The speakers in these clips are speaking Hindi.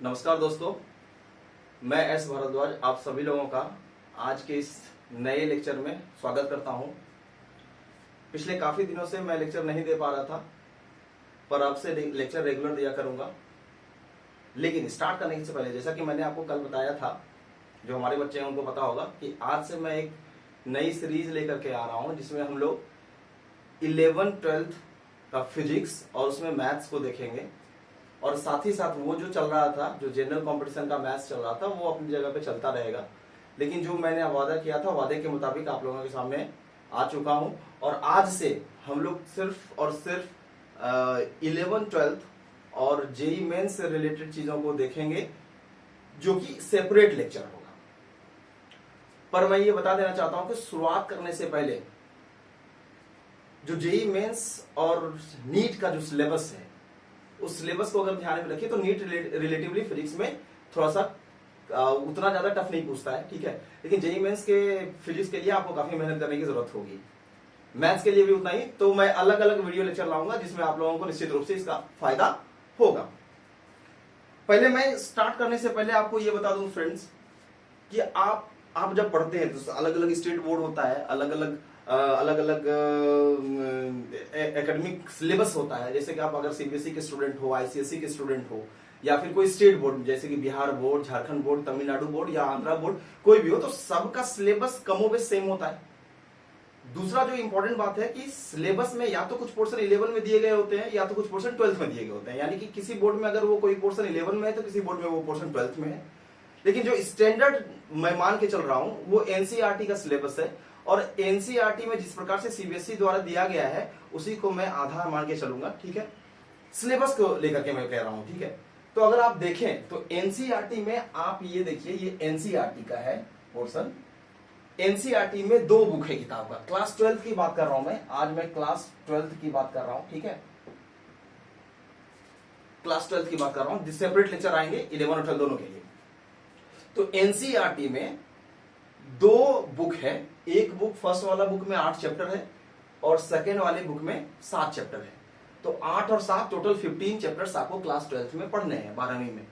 नमस्कार दोस्तों, मैं एस भारद्वाज आप सभी लोगों का आज के इस नए लेक्चर में स्वागत करता हूं। पिछले काफ़ी दिनों से मैं लेक्चर नहीं दे पा रहा था, पर आपसे लेक्चर रेगुलर दिया करूंगा। लेकिन स्टार्ट करने से पहले, जैसा कि मैंने आपको कल बताया था, जो हमारे बच्चे हैं उनको पता होगा कि आज से मैं एक नई सीरीज लेकर के आ रहा हूं जिसमें हम लोग 11th-12th का फिजिक्स और उसमें मैथ्स को देखेंगे। और साथ ही साथ वो जो चल रहा था, जो जनरल कंपटीशन का मैथ्स चल रहा था, वो अपनी जगह पे चलता रहेगा। लेकिन जो मैंने वादा किया था, वादे के मुताबिक आप लोगों के सामने आ चुका हूं। और आज से हम लोग सिर्फ और सिर्फ 11th-12th और जेई मेन से रिलेटेड चीजों को देखेंगे, जो कि सेपरेट लेक्चर होगा। पर मैं ये बता देना चाहता हूं कि शुरुआत करने से पहले जो जेई मेंस और नीट का जो सिलेबस है, उस सिलेबस को अगर ध्यान में रखिए तो नीट रिलेटिवली फिजिक्स में थोड़ा सा उतना ज्यादा टफ नहीं पूछता है, ठीक है। लेकिन जेई मेंस के फिजिक्स के लिए आपको काफी मेहनत करने की जरूरत होगी, मैथ्स के लिए भी उतना ही। तो मैं अलग अलग वीडियो लेक्चर लाऊंगा जिसमें आप लोगों को निश्चित रूप से इसका फायदा होगा। पहले मैं स्टार्ट करने से पहले आपको ये बता दूं फ्रेंड्स कि आप जब पढ़ते हैं तो अलग अलग स्टेट बोर्ड होता है, अलग अलग एकेडमिक सिलेबस होता है। जैसे कि आप अगर सीबीएसई के स्टूडेंट हो, आईसीएसई के स्टूडेंट हो, या फिर कोई स्टेट बोर्ड जैसे कि Bihar board, Jharkhand board, Tamil Nadu board या आंध्रा बोर्ड, कोई भी हो, तो सबका सिलेबस कमोबेश सेम होता है। दूसरा जो इंपॉर्टेंट बात है कि सिलेबस में या तो कुछ पोर्शन 11 में दिए गए होते हैं या तो कुछ पोर्शन 12th में दिए गए होते हैं। यानी कि किसी बोर्ड में अगर वो कोई पोर्शन 11 में है तो किसी बोर्ड में वो पोर्शन 12th में है। लेकिन जो स्टैंडर्ड मैं मान के चल रहा हूं वो एनसीईआरटी का सिलेबस है, और एनसीईआरटी में जिस प्रकार से सीबीएसई द्वारा दिया गया है उसी को मैं आधार मान के चलूंगा, ठीक है। सिलेबस को लेकर के मैं कह रहा हूं, ठीक है। तो अगर आप देखें तो एनसीईआरटी में आप ये देखिए, ये एनसीईआरटी का है पोर्शन। एनसीईआरटी में 2 बुक है किताब का। क्लास 12th की बात कर रहा हूं मैं, आज मैं क्लास 12th की बात कर रहा हूं, ठीक है। क्लास 12th की बात कर रहा हूं, सेपरेट लेक्चर आएंगे 11 और 12 दोनों के लिए। तो एनसीईआरटी में 2 बुक है। एक बुक, फर्स्ट वाला बुक में 8 चैप्टर है और सेकेंड वाले बुक में 7 चैप्टर है। तो 8 और 7 टोटल 15 चैप्टर्स आपको क्लास 12th में पढ़ने हैं, 12वीं में।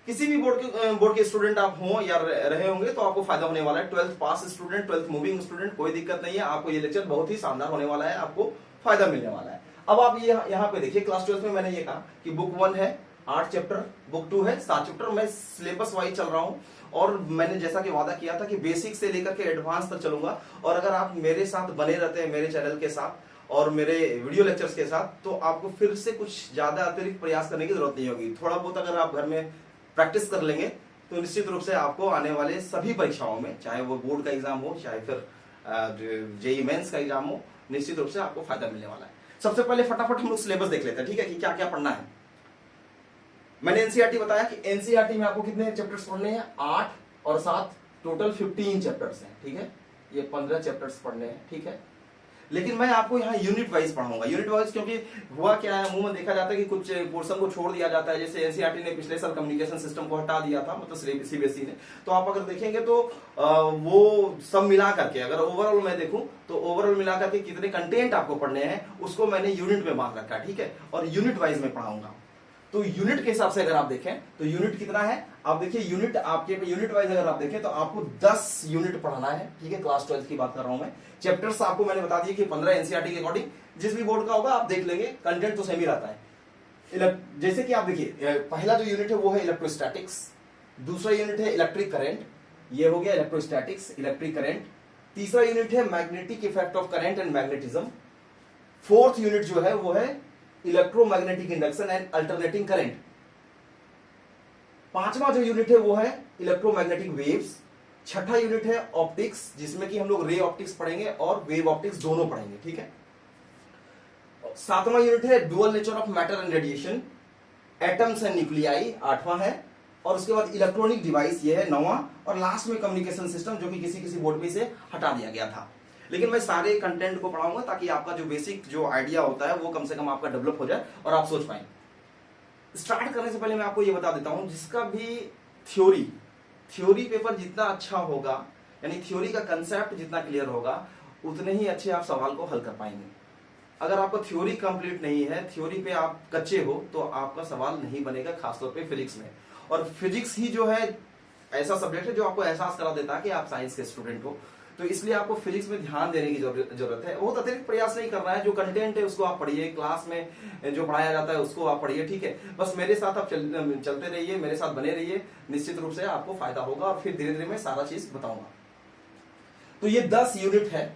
किसी भी बोर्ड के स्टूडेंट आप हो या रहे होंगे तो आपको फायदा होने वाला है। 12th पास स्टूडेंट, 12th मूविंग स्टूडेंट, कोई दिक्कत नहीं है, आपको ये लेक्चर बहुत ही शानदार होने वाला है, आपको फायदा मिलने वाला है। अब आप ये यहाँ पे देखिए, क्लास 12th में मैंने ये कहा कि बुक 1 है 8 चैप्टर, बुक 2 है 7 चैप्टर। मैं सिलेबस वाइज चल रहा हूं और मैंने जैसा कि वादा किया था कि बेसिक से लेकर के एडवांस तक चलूंगा। और अगर आप मेरे साथ बने रहते हैं, मेरे चैनल के साथ और मेरे वीडियो लेक्चर्स के साथ, तो आपको फिर से कुछ ज्यादा अतिरिक्त प्रयास करने की जरूरत नहीं होगी। थोड़ा बहुत अगर आप घर में प्रैक्टिस कर लेंगे तो निश्चित रूप से आपको आने वाले सभी परीक्षाओं में, चाहे वो बोर्ड का एग्जाम हो, चाहे फिर जेईई मेंस का एग्जाम हो, निश्चित रूप से आपको फायदा मिलने वाला है। सबसे पहले फटाफट हम लोग सिलेबस देख लेते हैं, ठीक है, कि क्या क्या पढ़ना है। मैंने एनसीईआरटी बताया कि एनसीईआरटी में आपको कितने चैप्टर्स पढ़ने हैं, 8 और 7 टोटल 15 चैप्टर्स हैं, ठीक है। ये 15 चैप्टर्स पढ़ने हैं, ठीक है। लेकिन मैं आपको यहाँ यूनिट वाइज पढ़ाऊंगा, यूनिट वाइज, क्योंकि हुआ क्या है, अमूमन देखा जाता है कि कुछ पोर्शन को छोड़ दिया जाता है। जैसे एनसीईआरटी ने पिछले साल कम्युनिकेशन सिस्टम को हटा दिया था, मतलब सीबीएसई ने। तो आप अगर देखेंगे तो वो सब मिला करके, अगर ओवरऑल मैं देखूं तो ओवरऑल मिला करके कितने कंटेंट आपको पढ़ने हैं उसको मैंने यूनिट में बांट रखा है, ठीक है। और यूनिट वाइज में पढ़ाऊंगा। तो यूनिट के हिसाब से अगर आप देखें तो यूनिट कितना है, आप देखिए यूनिट आपके यूनिट वाइज अगर आप देखें तो आपको 10 यूनिट पढ़ना है, ठीक है। क्लास 12th की बात कर रहा हूं मैं। चैप्टर्स आपको मैंने बता दिए कि 15 एनसीईआरटी के अकॉर्डिंग, जिस भी बोर्ड का होगा आप देख लेंगे, कंटेंट तो सेम ही रहता है। जैसे कि आप देखिए, पहला जो यूनिट है वो है इलेक्ट्रोस्टैटिक्स, दूसरा यूनिट है इलेक्ट्रिक करंट, ये हो गया इलेक्ट्रोस्टैटिक्स, इलेक्ट्रिक करंट। तीसरा यूनिट है magnetic effect of current and magnetism. Fourth unit जो है वो है electromagnetic induction and alternating current. पांचवा जो यूनिट है वो है इलेक्ट्रोमैग्नेटिक वेव्स। छठा यूनिट है ऑप्टिक्स, जिसमें कि हम लोग रे ऑप्टिक्स पढ़ेंगे और वेव ऑप्टिक्स दोनों पढ़ेंगे, ठीक है। सातवां यूनिट है dual nature of matter and radiation, atoms and nuclei, 8वां है। और उसके बाद इलेक्ट्रॉनिक डिवाइस, ये है 9वां। और लास्ट में कम्युनिकेशन सिस्टम, जो कि किसी किसी बोर्ड में से हटा दिया गया था। लेकिन मैं सारे कंटेंट को पढ़ाऊंगा ताकि आपका जो बेसिक जो आइडिया होता है वो कम से कम आपका डेवलप हो जाए और आप सोच पाए। स्टार्ट करने से पहले मैं आपको ये बता देता हूं, जिसका भी थ्योरी पेपर जितना अच्छा होगा, यानी थ्योरी का कंसेप्ट जितना क्लियर होगा, उतने ही अच्छे आप सवाल को हल कर पाएंगे। अगर आपका थ्योरी कंप्लीट नहीं है, थ्योरी पे आप कच्चे हो, तो आपका सवाल नहीं बनेगा, खासतौर पे फिजिक्स में। और फिजिक्स ही जो है ऐसा सब्जेक्ट है जो आपको एहसास करा देता है कि आप साइंस के स्टूडेंट हो, तो इसलिए आपको फिजिक्स में ध्यान देने की जरूरत है। बहुत अतिरिक्त प्रयास नहीं करना है, जो कंटेंट है उसको आप पढ़िए, क्लास में जो पढ़ाया जाता है उसको आप पढ़िए, ठीक है। बस मेरे साथ आप चलते रहिए, मेरे साथ बने रहिए, निश्चित रूप से आपको फायदा होगा और फिर धीरे धीरे मैं सारा चीज बताऊंगा। तो ये 10 यूनिट है,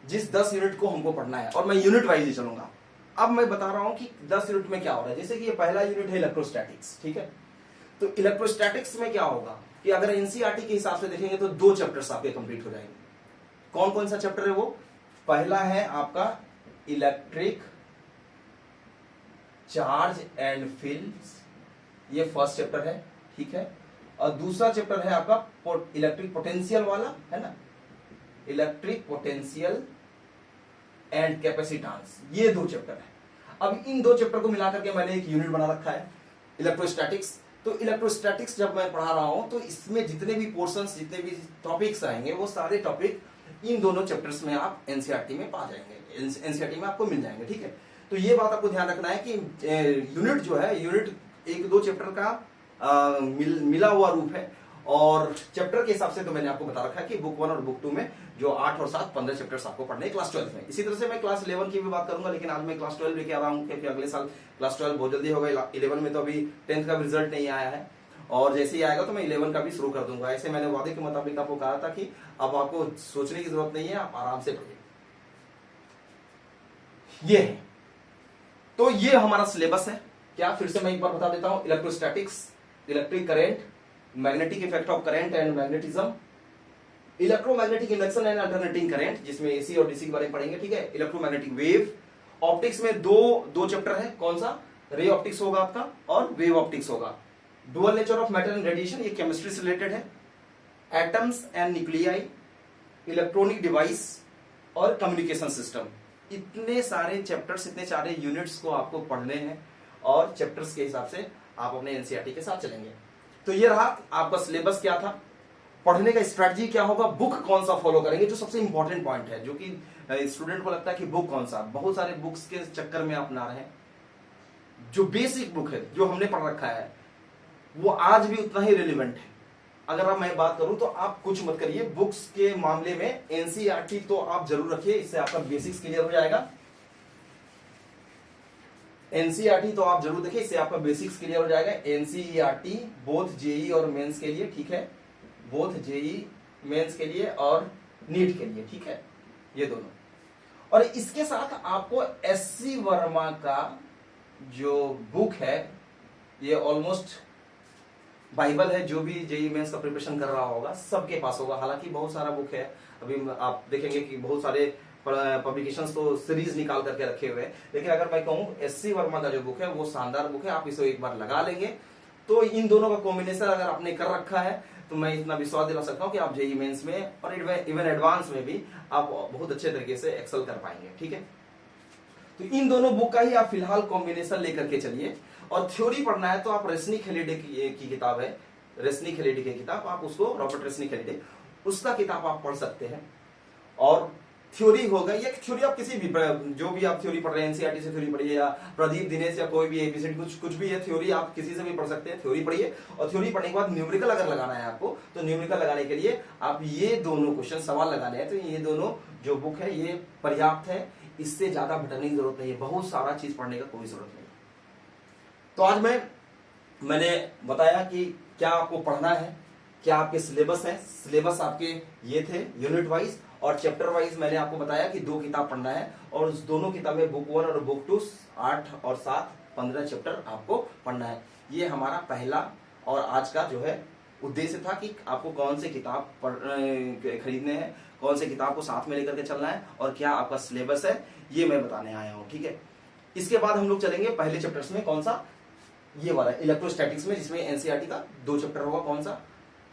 जिस 10 यूनिट को हमको पढ़ना है और मैं यूनिट वाइज ही चलूंगा। अब मैं बता रहा हूं कि 10 यूनिट में क्या हो रहा है। जैसे कि ये पहला यूनिट है इलेक्ट्रोस्टैटिक्स, ठीक है। तो इलेक्ट्रोस्टैटिक्स में क्या होगा कि अगर एनसीईआरटी के हिसाब से देखेंगे तो 2 चैप्टर्स आपके कंप्लीट हो जाएंगे। कौन कौन सा चैप्टर है वो? पहला है आपका इलेक्ट्रिक चार्ज एंड फील्ड्स, ये फर्स्ट चैप्टर है, ठीक है। और दूसरा चैप्टर है आपका इलेक्ट्रिक पोटेंशियल वाला, है ना, इलेक्ट्रिक पोटेंशियल एंड कैपेसिटेंस, ये 2 चैप्टर है। अब इन 2 चैप्टर को मिलाकर के मैंने एक यूनिट बना रखा है इलेक्ट्रोस्टैटिक्स। तो इलेक्ट्रोस्टैटिक्स जब मैं पढ़ा रहा हूं तो इसमें जितने भी पोर्शंस, जितने भी टॉपिक्स आएंगे वो सारे टॉपिक इन दोनों चैप्टर्स में आप एनसीईआरटी में पा जाएंगे, एनसीईआरटी में आपको मिल जाएंगे, ठीक है। तो ये बात आपको ध्यान रखना है कि यूनिट जो है, यूनिट 1-2 चैप्टर का मिला हुआ रूप है। और चैप्टर के हिसाब से तो मैंने आपको बता रखा है कि बुक 1 और बुक 2 में जो 8 और 7 15 चैप्टर्स आपको पढ़ने हैं क्लास 12 में। इसी तरह से मैं क्लास 11 की भी बात करूंगा, लेकिन आज मैं क्लास 12 लेके आ रहा हूं क्योंकि अगले साल क्लास 12 बहुत जल्दी होगा। 11 में तो अभी 10th का रिजल्ट नहीं आया है, और जैसे ही आएगा तो मैं 11 का भी शुरू कर दूंगा। ऐसे मैंने वादे के मुताबिक आपको कहा था कि अब आपको सोचने की जरूरत नहीं है, आप आराम से पढ़िए। ये है, तो ये हमारा सिलेबस है। क्या फिर से मैं एक बार बता देता हूं? Electrostatics, electric current, magnetic effect of current and magnetism, electromagnetic induction and alternating current, जिसमें एसी और डीसी के बारे में पढ़ेंगे, ठीक है। इलेक्ट्रोमैग्नेटिक वेव, ऑप्टिक्स में दो चैप्टर है, कौन सा? रे ऑप्टिक्स होगा आपका और वेव ऑप्टिक्स होगा। Dual nature of matter and radiation, ये केमिस्ट्री से रिलेटेड है। Atoms and nuclei, electronic device और कम्युनिकेशन सिस्टम। इतने सारे चैप्टर्स, इतने सारे यूनिट्स को आपको पढ़ने हैं और चैप्टर्स के हिसाब से आप अपने एनसीईआरटी के साथ चलेंगे। तो ये रहा आपका सिलेबस, क्या था, पढ़ने का स्ट्रेटजी क्या होगा, बुक कौन सा फॉलो करेंगे, जो सबसे इंपॉर्टेंट पॉइंट है, जो कि स्टूडेंट को लगता है कि बुक कौन सा। बहुत सारे बुक्स के चक्कर में आप ना रहे। जो बेसिक बुक है, जो हमने पढ़ रखा है, वो आज भी उतना ही रिलेवेंट है। अगर आप मैं बात करूं तो आप कुछ मत करिए, बुक्स के मामले में एनसीईआरटी तो आप जरूर रखिए, इससे आपका बेसिक्स क्लियर हो जाएगा। एनसीईआरटी तो आप जरूर देखिए, इससे आपका बेसिक्स क्लियर हो जाएगा। एनसीईआरटी बोथ जेई और मेंस के लिए, ठीक है, बोथ जेई मेंस के लिए और नीट के लिए, ठीक है, ये दोनों। और इसके साथ आपको एससी वर्मा का जो बुक है, ये ऑलमोस्ट बाइबल है, जो भी जेई मेंस का प्रिपरेशन कर रहा होगा सबके पास होगा। हालांकि बहुत सारा बुक है, अभी आप देखेंगे कि बहुत सारे पब्लिकेशंस तो सीरीज निकाल करके रखे हुए हैं, लेकिन अगर मैं कहूं एससी वर्मा का जो बुक है वो शानदार बुक है। आप इसे एक बार लगा लेंगे तो इन दोनों का कॉम्बिनेशन अगर आपने कर रखा है तो मैं इतना विश्वास दिला सकता हूं कि आप जेई मेंस में और इवन एडवांस में भी आप बहुत अच्छे तरीके से एक्सेल कर पाएंगे, ठीक है। तो इन दोनों बुक का ही आप फिलहाल कॉम्बिनेशन लेकर के चलिए। और थ्योरी पढ़ना है तो आप रेस्निक हेलिडे की किताब है, रेस्निक हेलिडे की किताब, आप उसको, रॉबर्ट रेस्निक हेलिडे, उसका किताब आप पढ़ सकते हैं। और थ्योरी होगा, ये थ्योरी आप किसी भी, जो भी आप थ्योरी पढ़ रहे हैं, एनसीईआरटी से थ्योरी पढ़िए या प्रदीप दिनेश या कोई भी एबीसीडी कुछ भी है, थ्योरी आप किसी से भी पढ़ सकते हैं। थ्योरी पढ़िए और थ्योरी पढ़ने के बाद न्यूमेरिकल अगर लगाना है आपको, तो न्यूमेरिकल लगाने के लिए आप ये दोनों क्वेश्चन सवाल लगाने हैं, तो ये दोनों जो बुक है ये पर्याप्त है। इससे ज्यादा भटकने की जरूरत नहीं है, बहुत सारा चीज पढ़ने का कोई जरूरत नहीं। तो आज मैंने बताया कि क्या आपको पढ़ना है, क्या आपके सिलेबस है। सिलेबस आपके ये थे यूनिट वाइज, और चैप्टर वाइज मैंने आपको बताया कि 2 किताब पढ़ना है, और उस दोनों किताबें बुक 1 और बुक 2 8 और 7 15 चैप्टर आपको पढ़ना है। ये हमारा पहला और आज का जो है उद्देश्य था कि आपको कौन से किताब खरीदने हैं, कौन से किताब को साथ में लेकर के चलना है और क्या आपका सिलेबस है, ये मैं बताने आया हूं, ठीक है। इसके बाद हम लोग चलेंगे पहले चैप्टर्स में, कौन सा, ये वाला इलेक्ट्रोस्टैटिक्स में, जिसमें एनसीईआरटी का 2 चैप्टर होगा, कौन सा,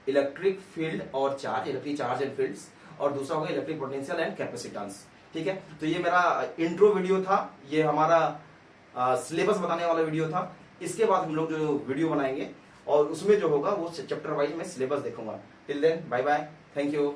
इलेक्ट्रिक फील्ड और charge, electric charge and fields, और दूसरा होगा इलेक्ट्रिक पोटेंशियल एंड कैपेसिटेंस, ठीक है। तो ये मेरा इंट्रो वीडियो था, ये हमारा सिलेबस बताने वाला वीडियो था। इसके बाद हम लोग जो वीडियो बनाएंगे और उसमें जो होगा वो चैप्टर वाइज मैं सिलेबस देखूंगा। Till then bye bye, thank you.